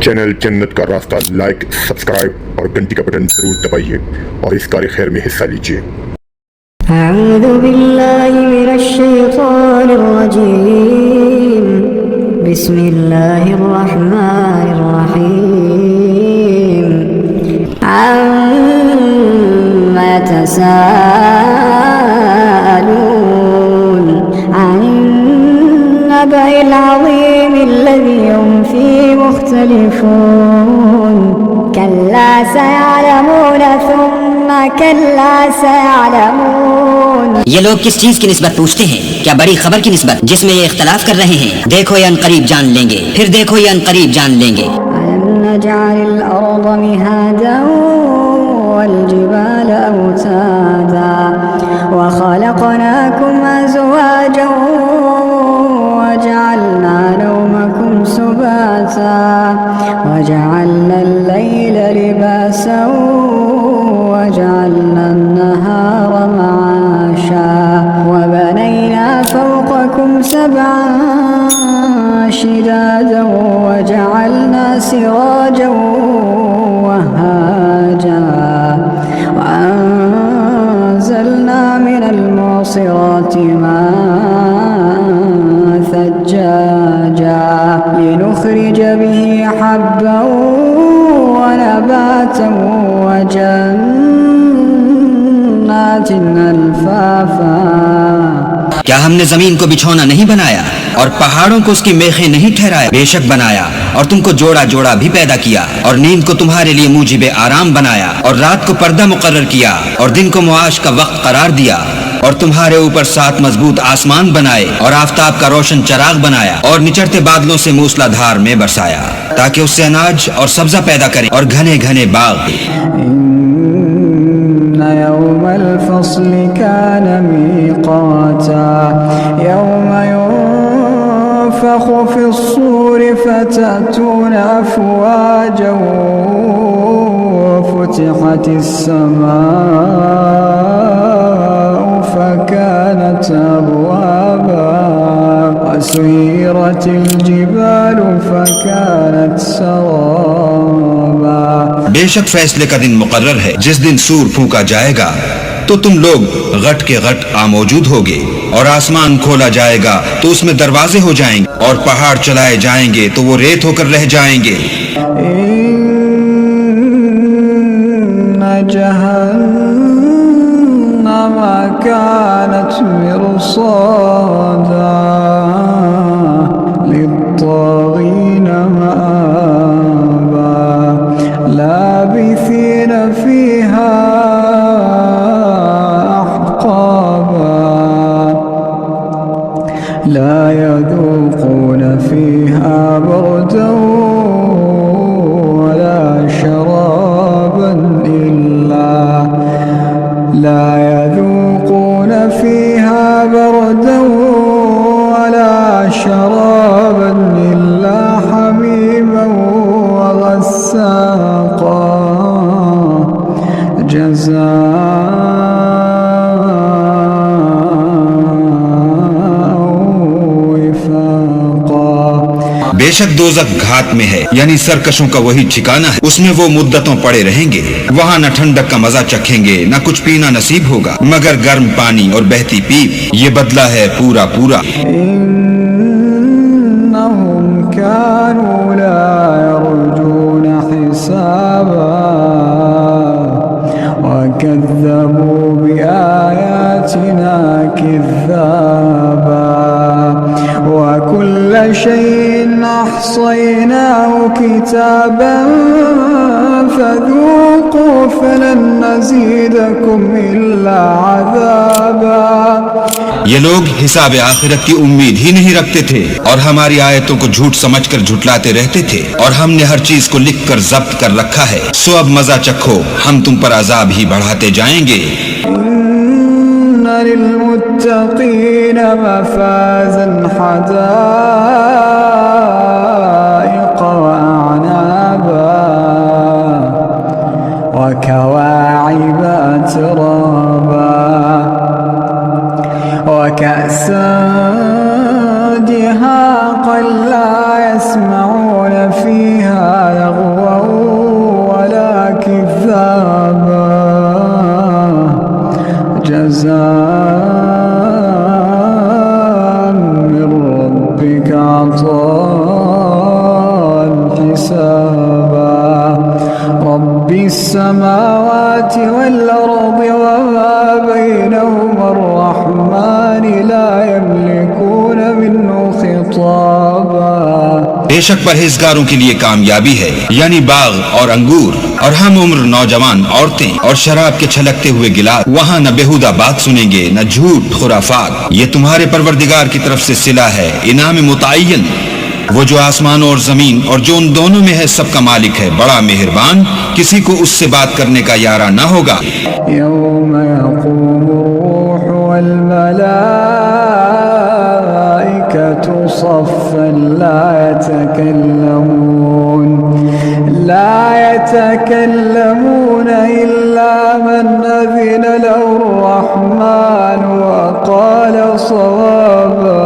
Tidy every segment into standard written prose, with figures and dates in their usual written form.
चैनल जन्नत का रास्ता लाइक, सब्सक्राइब और घंटी का बटन जरूर दबाइए और इस कार्य खैर में हिस्सा लीजिए। أعوذ بالله من الشيطان الرجيم بسم الله الرحمن الرحيم عما يتساءلون عن النبأ العظيم الذي هم فيه مختلفون كلا سيعلمون ثم كلا سيعلمون। ये लोग किस चीज की निस्बत पूछते हैं? क्या बड़ी खबर की निस्बत जिसमें ये इख्तलाफ कर रहे हैं? देखो ये अनकरीब जान लेंगे, फिर देखो ये अनकरीब जान लेंगे। ألم نجعل الأرض مهادا والجبال أوتادا وخلقناكم أزواجا وجعلنا نومكم سباتا وجعلنا الليل لباسا وجعلنا النهار معاشا وبنينا فوقكم سبعا شدادا وجعلنا سراجا وهاجا وأنزلنا من المعصرات ماء ثجاجا لنخرج به حبا ونباتا وجنات ألفافا। क्या हमने जमीन को बिछौना नहीं बनाया और पहाड़ों को उसकी मेखें नहीं ठहराया? बेशक बनाया, और तुमको जोड़ा जोड़ा भी पैदा किया, और नींद को तुम्हारे लिए मूजिबे आराम बनाया, और रात को पर्दा मुकर्रर किया, और दिन को मुआश का वक्त करार दिया, और तुम्हारे ऊपर 7 मजबूत आसमान बनाए, और आफताब का रोशन चराग बनाया, और निचड़ते बादलों से मूसलाधार में बरसाया, ताकि उससे अनाज और सब्जा पैदा करें और घने घने बाग। يوم الفصل كان ميقاتا يوم ينفخ في الصور فتأتون أفواجا وفتحت السماء فكانت أبوابا وسيرت الجبال فكانت سرابا। बेशक फैसले का दिन मुकर्रर है, जिस दिन सूर फूंका जाएगा तो तुम लोग गट के गट आमौजूद होगे, और आसमान खोला जाएगा तो उसमें दरवाजे हो जाएंगे, और पहाड़ चलाए जाएंगे तो वो रेत होकर रह जाएंगे। जहन्नम कानत मिरसादा लित्तागीन माबा लाबिथीन फीहा अहक़ाबा ला यذूक़ून फीहा बरदन वला शराबन इल्ला لا يذوقون فيها بردا ولا شرابا إلا حميما وغساقا جزاء وفاقا। बेशक दोज़ख घात में है, यानी सरकशों का वही ठिकाना है, उसमें वो मुद्दतों पड़े रहेंगे, वहाँ न ठंडक का मजा चखेंगे न कुछ पीना नसीब होगा मगर गर्म पानी और बहती पीप। ये बदला है पूरा पूरा। इन्नहुम कानू ला यरजून हिसाबा वकज़्ज़बू बिआयातिना किज़्ज़ाबा वकुल्ल शैइन अहसयनाहु किताबन फज़ूक़ू फलन नज़ीदकुम इल्ला अज़ाबा। ये लोग हिसाब आखिरत की उम्मीद ही नहीं रखते थे, और हमारी आयतों को झूठ समझकर झुठलाते रहते थे, और हमने हर चीज को लिख कर जब्त कर रखा है, सो अब मजा चखो, हम तुम पर अजाब ही बढ़ाते जाएंगे। लिल्मुत्तक़ीन मफ़ाज़न हदाइक़ वअअनाबा वकवाइब अतराबा वकअसन दिहाक़न ला यस्मऊन फ़ीहा السماوات والأرض وما بينهما الرحمن لا يملكون منه خطابا। बेशक परहेजगारों के लिए कामयाबी है, यानी बाग और अंगूर और हम उम्र नौजवान औरतें और शराब के छलकते हुए गिलास। वहाँ न बेहुदा बात सुनेंगे न झूठ खुराफात। ये तुम्हारे परवरदिगार की तरफ से सिला है, इनाम मुतअय्यन। वो जो आसमानों और जमीन और जो उन दोनों में है सबका मालिक है, बड़ा मेहरबान, किसी को उससे बात करने का यारा न होगा। यौम यक़ूमु रूह वल मलाइकतु सफ़्फ़न ला यतकल्लमून इल्ला मन अज़िन लहु अर्रहमान व क़ाल सवाबा।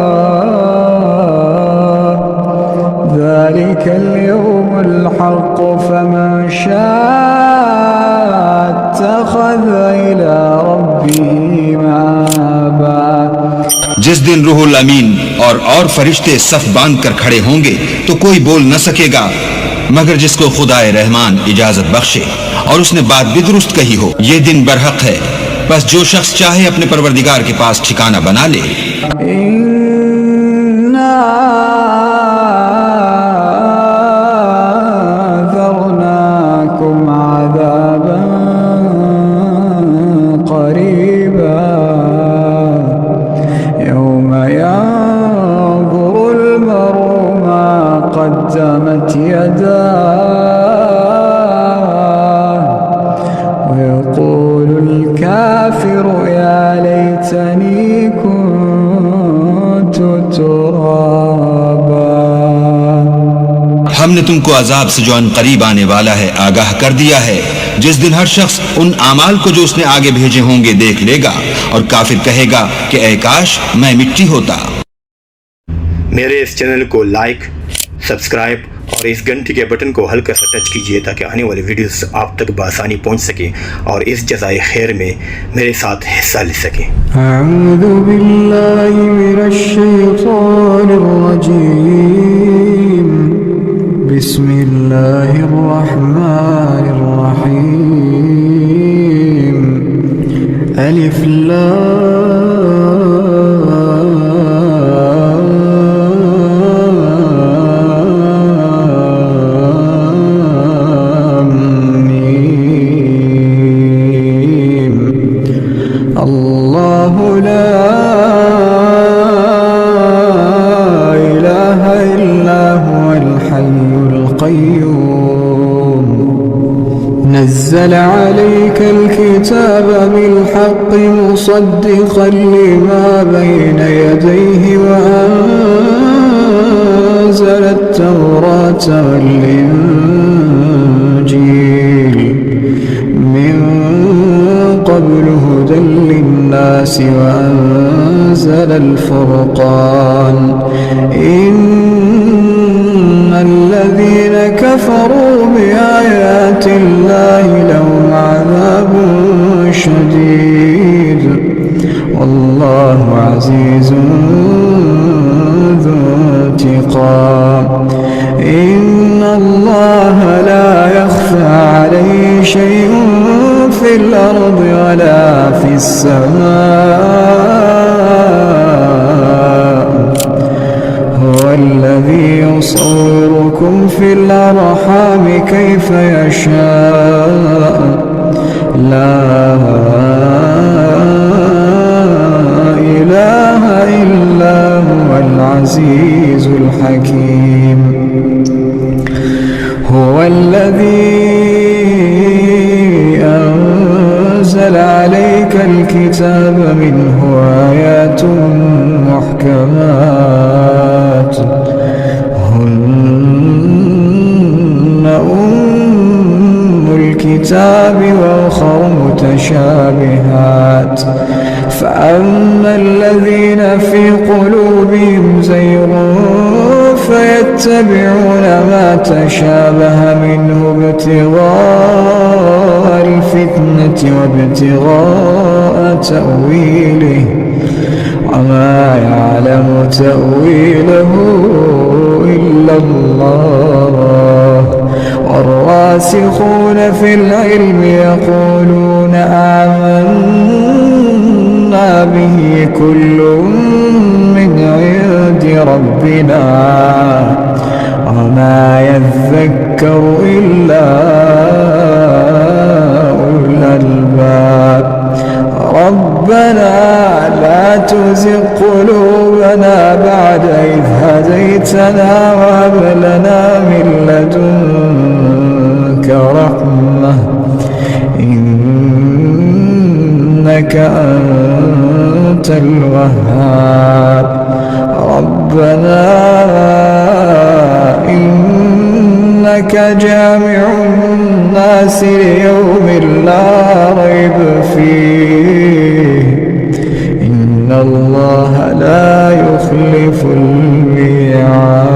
ذلك اليوم الحق فمن شاء اتخذ إلى ربه مآبا। जिस दिन रूहुल अमीन और फरिश्ते सफ बांध कर खड़े होंगे तो कोई बोल न सकेगा मगर जिसको खुदाए रहमान इजाजत बख्शे और उसने बात भी दुरुस्त कही हो। ये दिन बरहक है, बस जो शख्स चाहे अपने परवरदिगार के पास ठिकाना बना ले। قدمت يداه ويقول الكافر يا ليتني كنت ترابا। हमने तुमको अजाब से जो अनकरीब आने वाला है आगाह कर दिया है, जिस दिन हर शख्स उन आमाल को जो उसने आगे भेजे होंगे देख लेगा और काफिर कहेगा कि ऐ काश मैं मिट्टी होता। मेरे इस चैनल को लाइक, सब्सक्राइब और इस घंटी के बटन को हल्का सा टच कीजिए ताकि आने वाले वीडियोस आप तक बआसानी पहुंच सके और इस जज़ाए खैर में मेरे साथ हिस्सा ले सकें। अऊज़ु बिल्लाहि मिनश शैतानिर रजीम। बिस्मिल्लाहिर रहमानिर रहीम। अलिफ نزل عليك الكتاب بالحق مصدقا لما بين يديه وأنزل التوراة والإنجيل من قبل هدى للناس وأنزل الفرقان إن الذين كفروا بآيات الله لهم عذاب شديد والله عزيز ذو انتقام إن الله لا يخفى عليه شيء في الأرض ولا في السماء هو الذي يصوركم في الأرحام كيف يشاء لا إله إلا هو العزيز الحكيم هو الذي أنزل عليك الكتاب منه آيات محكمات هن أم الكتاب وأخر متشابهات فأما الذين في قلوبهم زيغ فيتبعون ما تشابه منه ابتغاء الفتنة وابتغاء تأويله وما يعلم تأويله إلا الله والراسخون والراسخون في العلم يقولون آمنا به كل من عند ربنا وما يذكر إلا أولو الألباب ربنا لا تزغ قلوبنا بعد إذ هديتنا وهب لنا من لدنك رحمة إنك أنت الوهاب ربنا إنك جامع الناس ليوم لا ريب فيه إن الله لا يخلف الميعاد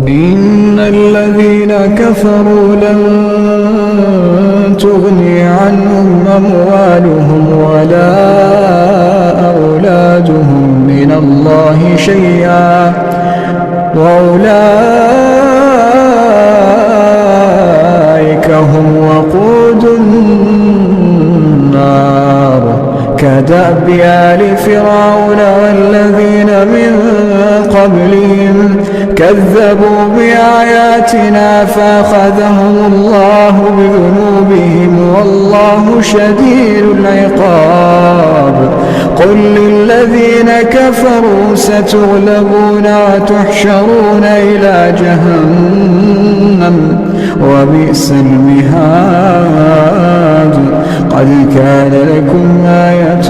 إن الذين كفروا لن تغني عنهم أموالهم ولا أولادهم من الله شيئا وأولئك هم وقود النار كدأب آل فرعون والذين من قبلهم كذبوا بآياتنا فأخذهم الله بذنوبهم والله شديد العقاب قل للذين كفروا ستغلبون وتحشرون إلى جهنم وبئس المهاد قد كان لكم آية